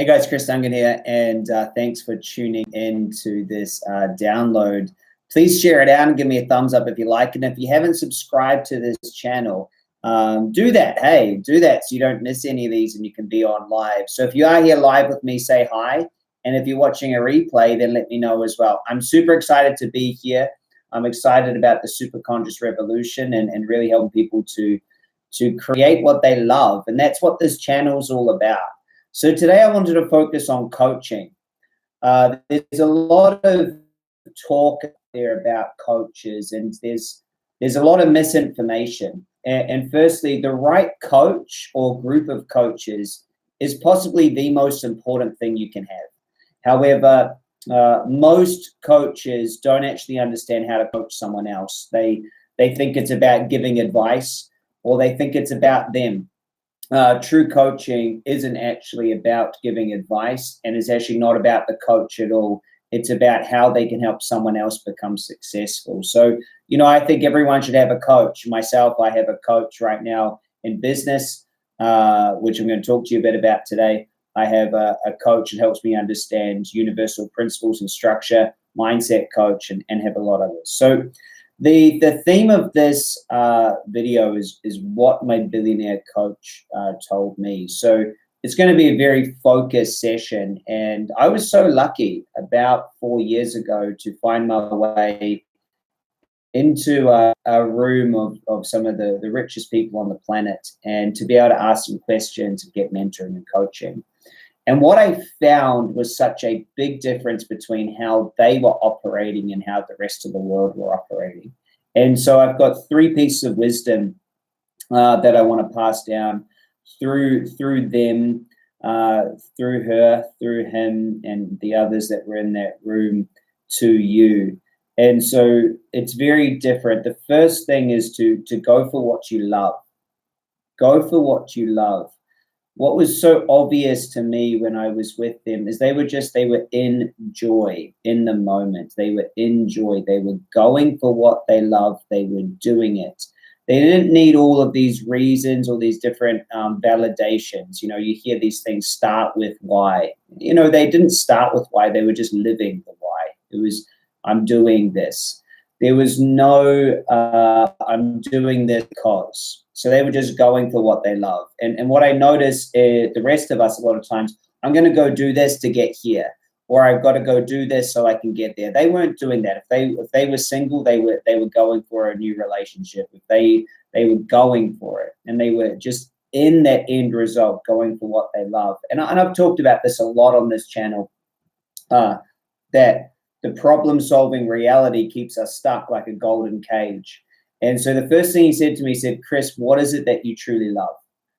Hey guys, Chris Duncan here, and thanks for tuning in to this download. Please share it out and give me a thumbs up if you like. And if you haven't subscribed to this channel, do that. Hey, do that so you don't miss any of these and you can be on live. So if you are here live with me, say hi. And if you're watching a replay, then let me know as well. I'm super excited to be here. I'm excited about the superconscious revolution and really helping people to create what they love. And that's what this channel is all about. So today I wanted to focus on coaching. There's a lot of talk there about coaches, and there's a lot of misinformation. And firstly, the right coach or group of coaches is possibly the most important thing you can have. However, most coaches don't actually understand how to coach someone else. They think it's about giving advice, or they think it's about them. True coaching isn't actually about giving advice, and is actually not about the coach at all. It's about how they can help someone else become successful. So, I think everyone should have a coach. Myself, I have a coach right now in business, which I'm going to talk to you a bit about today. I have a coach that helps me understand universal principles and structure, mindset coach, and have a lot of this. So the theme of this video is what my billionaire coach told me. So it's going to be a very focused session. And I was so lucky about 4 years ago to find my way into a room of some of the richest people on the planet, and to be able to ask some questions and get mentoring and coaching. And what I found was such a big difference between how they were operating and how the rest of the world were operating. And so I've got 3 pieces of wisdom that I want to pass down through them, through her, through him, and the others that were in that room to you. And so it's very different. The first thing is to go for what you love. Go for what you love. What was so obvious to me when I was with them is they were in joy in the moment. They were in joy. They were going for what they loved. They were doing it. They didn't need all of these reasons or these different validations. You hear these things start with why. They didn't start with why. They were just living the why. It was, I'm doing this. There was no, I'm doing this because. So they were just going for what they love. And what I noticed, the rest of us, a lot of times, I'm going to go do this to get here, or I've got to go do this so I can get there. They weren't doing that. If they were single, they were going for a new relationship. If they were going for it, and they were just in that end result, going for what they love. And I've talked about this a lot on this channel, that the problem-solving reality keeps us stuck like a golden cage. And so the first thing he said to me, he said, Chris, what is it that you truly love?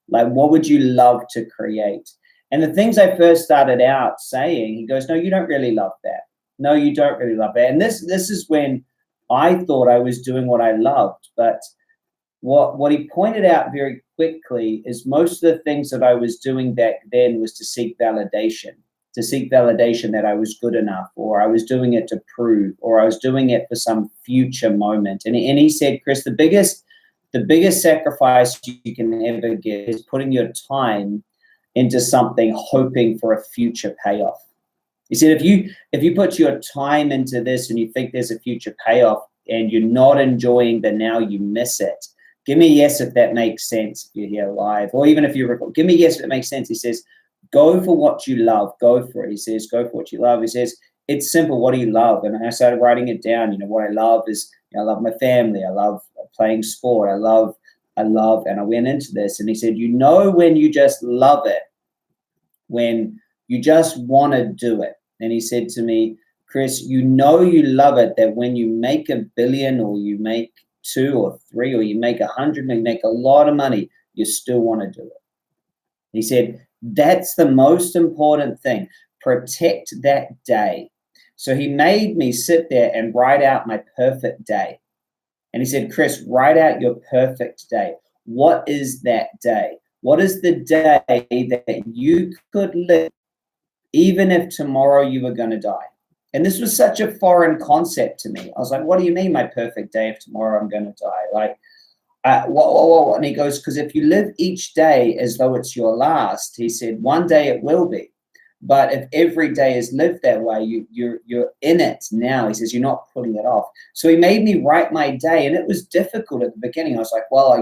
Like, what would you love to create? And the things I first started out saying, he goes, no, you don't really love that. No, you don't really love that. And this is when I thought I was doing what I loved. But what he pointed out very quickly is most of the things that I was doing back then was to seek validation. That I was good enough, or I was doing it to prove, or I was doing it for some future moment. And he said, Chris, the biggest sacrifice you can ever get is putting your time into something hoping for a future payoff. He said, if you put your time into this and you think there's a future payoff and you're not enjoying the now, you miss it. Give me a yes if that makes sense, if you're here live, or even if you record. Give me a yes if it makes sense. He says, go for what you love. Go for it. He says, go for what you love. He says, it's simple. What do you love? And I started writing it down. What I love is, I love my family. I love playing sport. I love, and I went into this. And he said, when you just love it, when you just want to do it. And he said to me, Chris, you love it, that when you make $1 billion, or you make 2 or 3, or you make 100 million, make a lot of money, you still want to do it. He said, that's the most important thing. Protect that day. So he made me sit there and write out my perfect day. And he said, Chris, write out your perfect day. What is that day? What is the day that you could live even if tomorrow you were going to die? And this was such a foreign concept to me. I was like, what do you mean my perfect day if tomorrow I'm going to die? Like, whoa. And he goes, because if you live each day as though it's your last, he said, one day it will be. But if every day is lived that way, you're in it now. He says, you're not putting it off. So he made me write my day, and it was difficult at the beginning. I was like, well,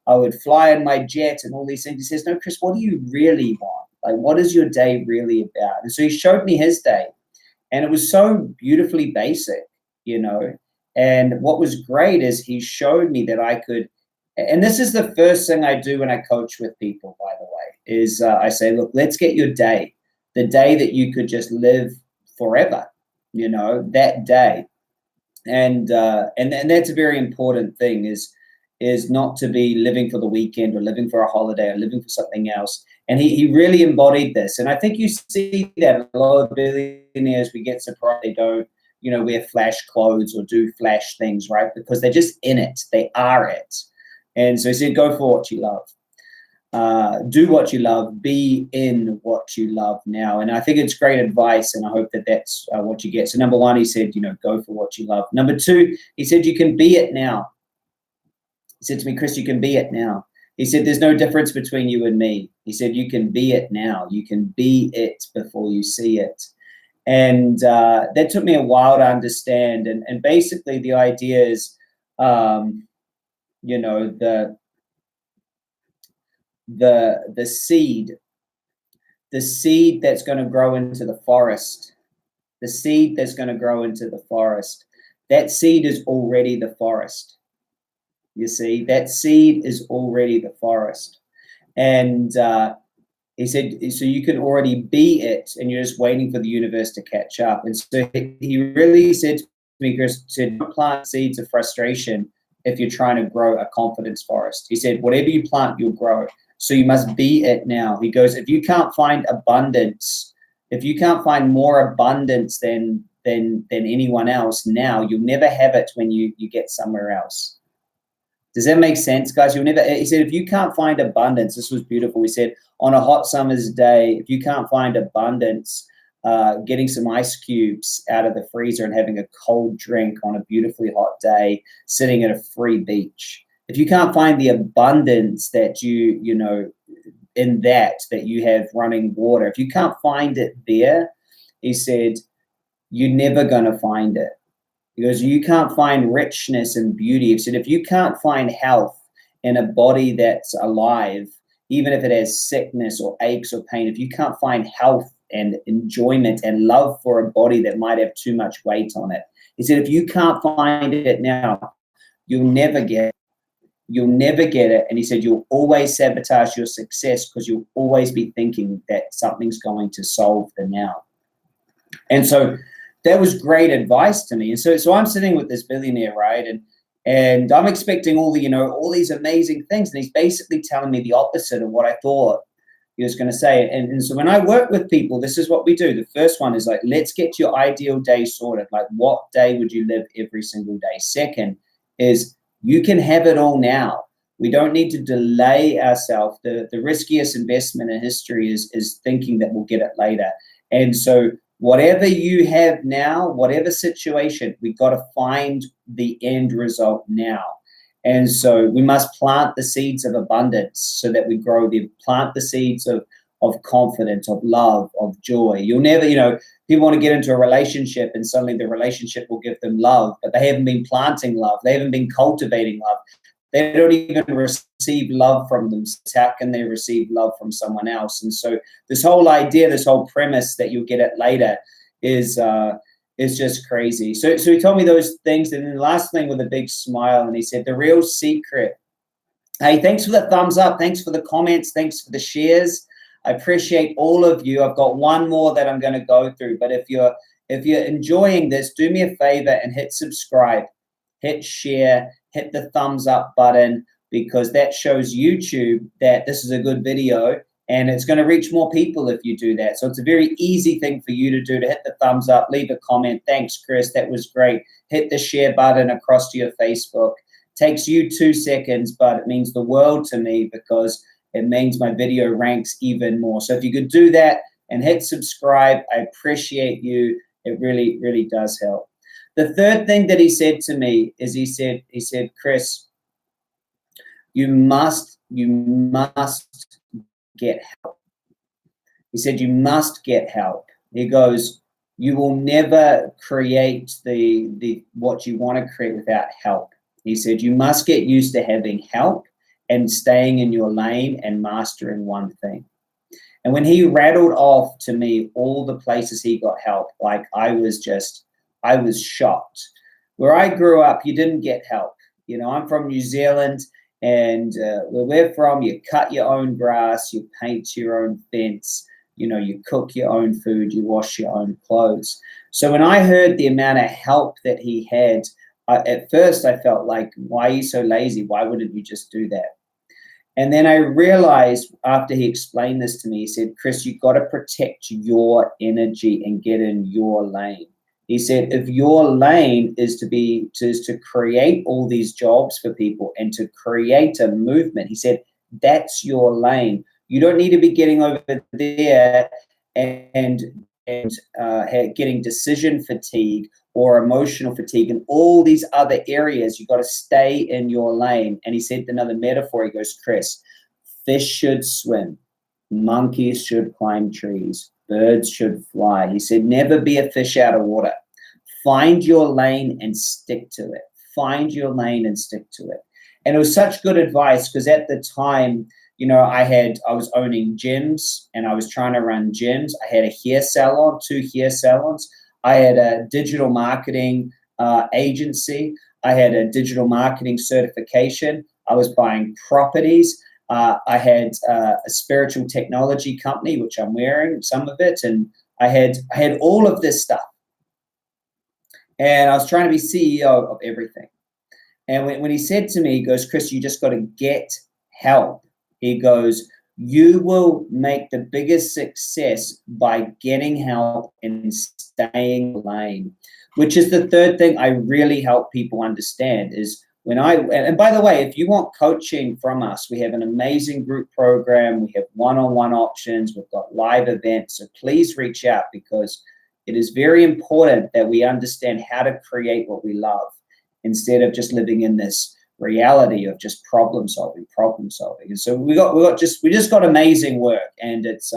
I would fly in my jet and all these things. He says, no, Chris, what do you really want? Like, what is your day really about? And so he showed me his day, and it was so beautifully basic, you know. And what was great is he showed me that I could, and this is the first thing I do when I coach with people, by the way, is I say, look, let's get your day, the day that you could just live forever, you know, that day. And that's a very important thing, is not to be living for the weekend or living for a holiday or living for something else. And he really embodied this. And I think you see that a lot of billionaires, we get surprised they don't, you know, wear flash clothes or do flash things, right? Because they're just in it. They are it. And so he said, go for what you love. Do what you love, be in what you love now. And I think it's great advice, and I hope that that's what you get. So number one, he said, you know, go for what you love. Number two, he said, you can be it now. He said to me, Chris, you can be it now. He said, there's no difference between you and me. He said, you can be it now. You can be it before you see it. And that took me a while to understand. And basically the idea is, you know, the seed that's going to grow into the forest, the seed that's going to grow into the forest, that seed is already the forest. You see, that seed is already the forest. And he said, so you can already be it, and you're just waiting for the universe to catch up. And so he really said to me, Chris, said, don't plant seeds of frustration if you're trying to grow a confidence forest. He said, whatever you plant, you'll grow. So you must be it now. He goes, if you can't find abundance, if you can't find more abundance than anyone else now, you'll never have it when you get somewhere else. Does that make sense, guys? You'll never, he said, if you can't find abundance, this was beautiful. He said, on a hot summer's day, if you can't find abundance, getting some ice cubes out of the freezer and having a cold drink on a beautifully hot day, sitting at a free beach. If you can't find the abundance that you know, in that you have running water, if you can't find it there, he said, you're never going to find it. Because you can't find richness and beauty. He said, if you can't find health in a body that's alive, even if it has sickness or aches or pain, if you can't find health and enjoyment and love for a body that might have too much weight on it, he said, if you can't find it now, you'll never get it. You'll never get it. And he said, you'll always sabotage your success because you'll always be thinking that something's going to solve the now. And so that was great advice to me. And so I'm sitting with this billionaire, right? And I'm expecting all the, you know, all these amazing things. And he's basically telling me the opposite of what I thought he was going to say. And so when I work with people, this is what we do. The first one is like, let's get your ideal day sorted. Like, what day would you live every single day? Second is, you can have it all now. We don't need to delay ourselves. The riskiest investment in history is thinking that we'll get it later. And so whatever you have now, whatever situation, we've got to find the end result now. And so we must plant the seeds of abundance so that we grow them. Plant the seeds of confidence, of love, of joy. You'll never, you know, people want to get into a relationship and suddenly the relationship will give them love, but they haven't been planting love. They haven't been cultivating love. They don't even receive love from them. How can they receive love from someone else? And so this whole idea, this whole premise that you'll get it later is just crazy. So he told me those things. And then the last thing with a big smile, and he said, the real secret. Hey, thanks for the thumbs up. Thanks for the comments. Thanks for the shares. I appreciate all of you. I've got one more that I'm going to go through. But if you're enjoying this, do me a favor and hit subscribe, hit share, hit the thumbs up button, because that shows YouTube that this is a good video, and it's going to reach more people if you do that. So it's a very easy thing for you to do, to hit the thumbs up, leave a comment. Thanks, Chris. That was great. Hit the share button across to your Facebook. Takes you 2 seconds, but it means the world to me, because it means my video ranks even more. So if you could do that and hit subscribe, I appreciate you. It really, really does help. The third thing that he said to me is, he said, Chris, you must get help. He said, you must get help. He goes, you will never create the what you want to create without help. He said, you must get used to having help and staying in your lane and mastering one thing. And when he rattled off to me all the places he got help, like I was shocked. Where I grew up, you didn't get help. You know, I'm from New Zealand, and where we're from, you cut your own grass, you paint your own fence, you know, you cook your own food, you wash your own clothes. So when I heard the amount of help that he had, at first I felt like, why are you so lazy? Why wouldn't you just do that? And then I realized after he explained this to me, he said, Chris, you've got to protect your energy and get in your lane. He said, if your lane is to create all these jobs for people and to create a movement, he said, that's your lane. You don't need to be getting over there and getting decision fatigue or emotional fatigue and all these other areas. You've got to stay in your lane. And he said another metaphor. He goes, Chris, fish should swim, monkeys should climb trees, birds should fly. He said, never be a fish out of water. Find your lane and stick to it. Find your lane and stick to it. And it was such good advice because at the time, you know, I was owning gyms and I was trying to run gyms. I had a hair salon, 2 hair salons. I had a digital marketing agency. I had a digital marketing certification. I was buying properties. I had a spiritual technology company, which I'm wearing some of it. And I had all of this stuff. And I was trying to be CEO of everything. And when he said to me, he goes, Chris, you just got to get help. He goes, you will make the biggest success by getting help and staying in the lane, which is the third thing I really help people understand is and by the way, if you want coaching from us, we have an amazing group program. We have one-on-one options. We've got live events. So please reach out because it is very important that we understand how to create what we love instead of just living in this reality of just problem solving. And so we just got amazing work, and it's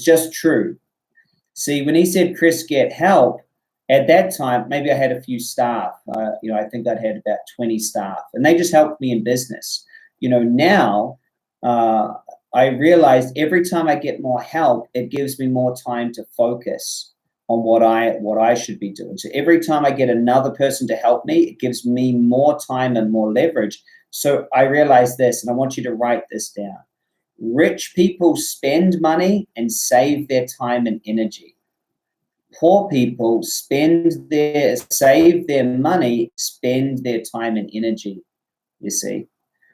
just true. See, when he said, Chris, get help, at that time, maybe I had a few staff. I think I'd had about 20 staff, and they just helped me in business. You know, now I realized every time I get more help, it gives me more time to focus on what I should be doing. So every time I get another person to help me, it gives me more time and more leverage. So I realized this, and I want you to write this down. Rich people spend money and save their time and energy. Poor people save their money, spend their time and energy, you see.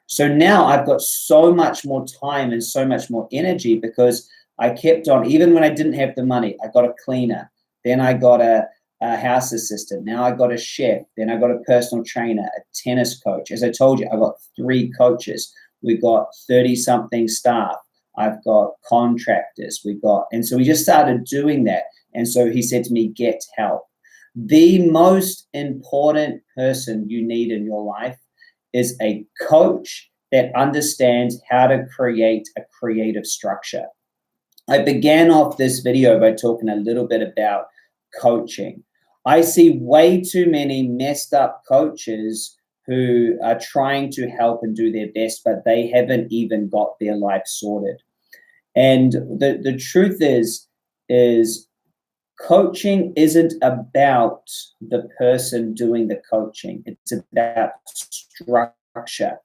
So now I've got so much more time and so much more energy because I kept on, even when I didn't have the money, I got a cleaner. Then I got a house assistant. Now I got a chef. Then I got a personal trainer, a tennis coach. As I told you, I got 3 coaches. We've got 30-something staff. I've got contractors. And so we just started doing that. And so he said to me, get help. The most important person you need in your life is a coach that understands how to create a creative structure. I began off this video by talking a little bit about coaching. I see way too many messed up coaches who are trying to help and do their best, but they haven't even got their life sorted. And the truth is coaching isn't about the person doing the coaching. It's about structure.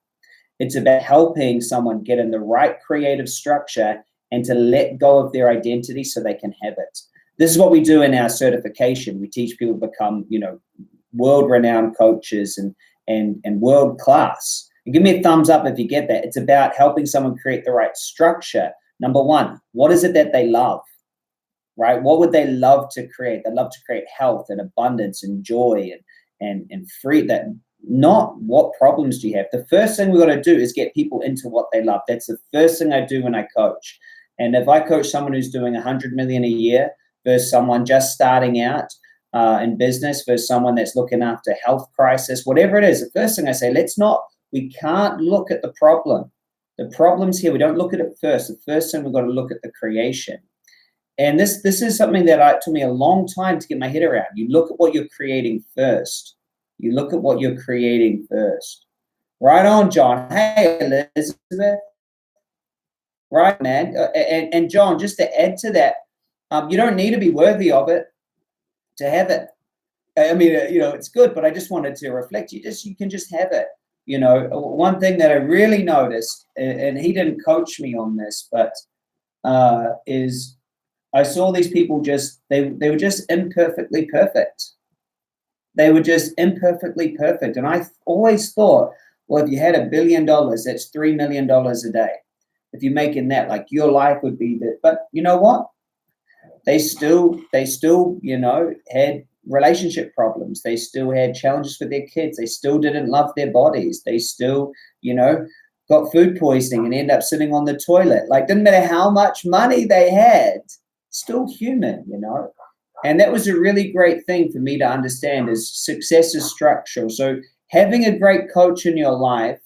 It's about helping someone get in the right creative structure and to let go of their identity so they can have it. This is what we do in our certification. We teach people to become, world-renowned coaches and world-class. And give me a thumbs up if you get that. It's about helping someone create the right structure. Number one, what is it that they love, right? What would they love to create? They love to create health and abundance and joy and free. That not what problems do you have. The first thing we've got to do is get people into what they love. That's the first thing I do when I coach. And if I coach someone who's doing 100 million a year versus someone just starting out in business versus someone that's looking after health crisis, whatever it is, the first thing I say, we can't look at the problem. The problem's here. We don't look at it first. The first thing we've got to look at the creation. And this is something that took me a long time to get my head around. You look at what you're creating first. You look at what you're creating first. Right on, John. Hey, Elizabeth. Right, man. And John, just to add to that, you don't need to be worthy of it to have it. I mean, it's good, but I just wanted to reflect. You can just have it. One thing that I really noticed, and he didn't coach me on this, but is I saw these people they were just imperfectly perfect. They were just imperfectly perfect. And I always thought, well, if you had $1 billion, that's $3 million a day. If you're making that, like, your life would be that. But you know what? They still, had relationship problems. They still had challenges with their kids. They still didn't love their bodies. They still, got food poisoning and end up sitting on the toilet. Like, didn't matter how much money they had, still human, And that was a really great thing for me to understand, is success is structural. So having a great coach in your life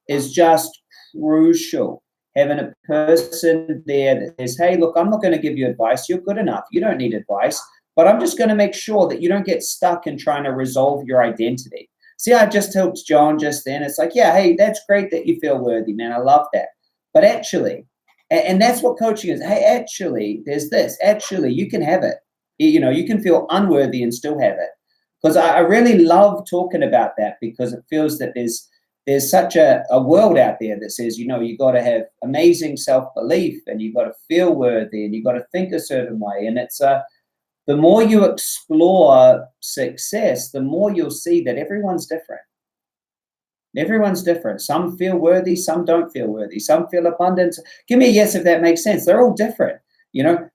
is just crucial. Having a person there that says, hey, look, I'm not going to give you advice. You're good enough. You don't need advice. But I'm just going to make sure that you don't get stuck in trying to resolve your identity. See, I just helped John just then. It's like, yeah, hey, that's great that you feel worthy, man. I love that. But actually, and that's what coaching is. Hey, actually, there's this. Actually, you can have it. You can feel unworthy and still have it. Because I really love talking about that, because it feels that there's such a world out there that says, you got to have amazing self-belief, and you got to feel worthy, and you got to think a certain way. And it's the more you explore success, the more you'll see that everyone's different. Everyone's different. Some feel worthy, some don't feel worthy. Some feel abundant. Give me a yes if that makes sense. They're all different.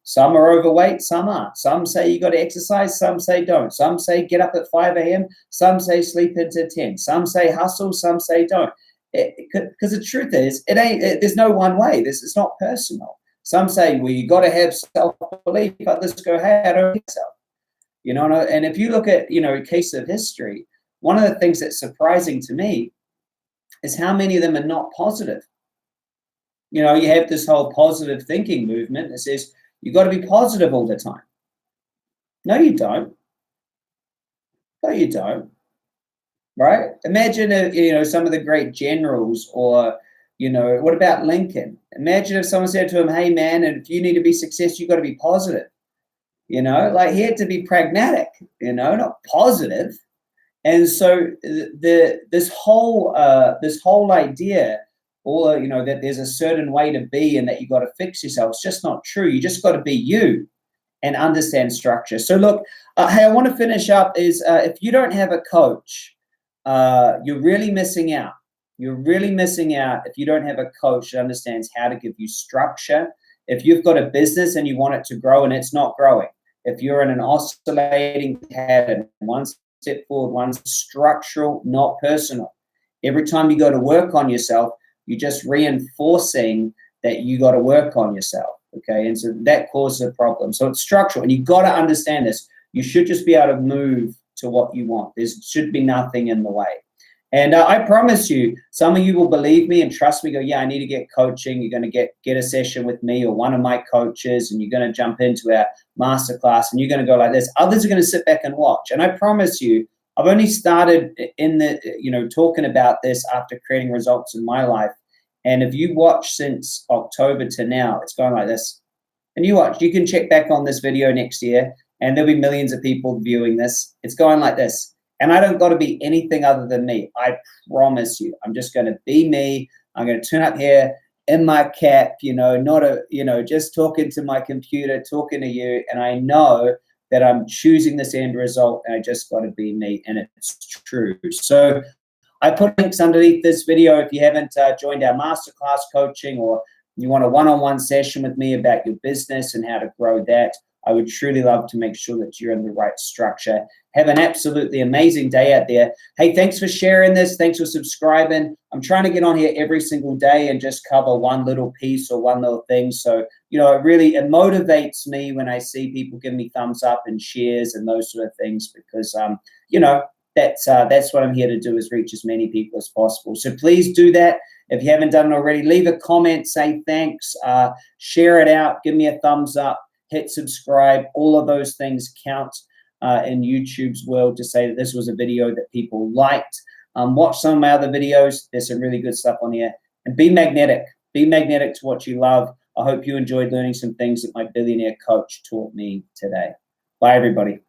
Some are overweight, some aren't. Some say you got to exercise, some say don't. Some say get up at 5 a.m., some say sleep into 10. Some say hustle, some say don't. Because the truth is, there's no one way. It's not personal. Some say, well, you got to have self-belief. Others go, hey, I don't think so. And if you look at, a case of history, one of the things that's surprising to me is how many of them are not positive. You have this whole positive thinking movement that says you got to be positive all the time. No, you don't. No, you don't. Right? Imagine, some of the great generals, or, what about Lincoln? Imagine if someone said to him, hey, man, and if you need to be successful, you got to be positive. Like, he had to be pragmatic, not positive. And so this whole idea, or that there's a certain way to be and that you got to fix yourself, it's just not true. You just got to be you and understand structure. So look, hey, I want to finish up is if you don't have a coach, you're really missing out. You're really missing out if you don't have a coach that understands how to give you structure. If you've got a business and you want it to grow and it's not growing, if you're in an oscillating pattern, one step forward, one structural, not personal. Every time you go to work on yourself, you're just reinforcing that you got to work on yourself, okay? And so that causes a problem. So it's structural, and you got to understand this. You should just be able to move to what you want. There should be nothing in the way. And I promise you, some of you will believe me and trust me, go, yeah, I need to get coaching. You're going to get a session with me or one of my coaches, and you're going to jump into our masterclass, and you're going to go like this. Others are going to sit back and watch. And I promise you, I've only started talking about this after creating results in my life. And if you watch since October to now, it's going like this. And you watch, you can check back on this video next year, and there'll be millions of people viewing this. It's going like this. And I don't got to be anything other than me. I promise you. I'm just going to be me. I'm going to turn up here in my cap, just talking to my computer, talking to you. And I know that I'm choosing this end result, and I just got to be me. And it's true. So I put links underneath this video if you haven't joined our masterclass coaching, or you want a one-on-one session with me about your business and how to grow that. I would truly love to make sure that you're in the right structure. Have an absolutely amazing day out there. Hey, thanks for sharing this. Thanks for subscribing. I'm trying to get on here every single day and just cover one little piece or one little thing. So, it motivates me when I see people give me thumbs up and shares and those sort of things, because, that's what I'm here to do, is reach as many people as possible. So please do that. If you haven't done it already, leave a comment, say thanks, share it out, give me a thumbs up, hit subscribe. All of those things count in YouTube's world to say that this was a video that people liked. Watch some of my other videos. There's some really good stuff on here. And be magnetic. Be magnetic to what you love. I hope you enjoyed learning some things that my billionaire coach taught me today. Bye, everybody.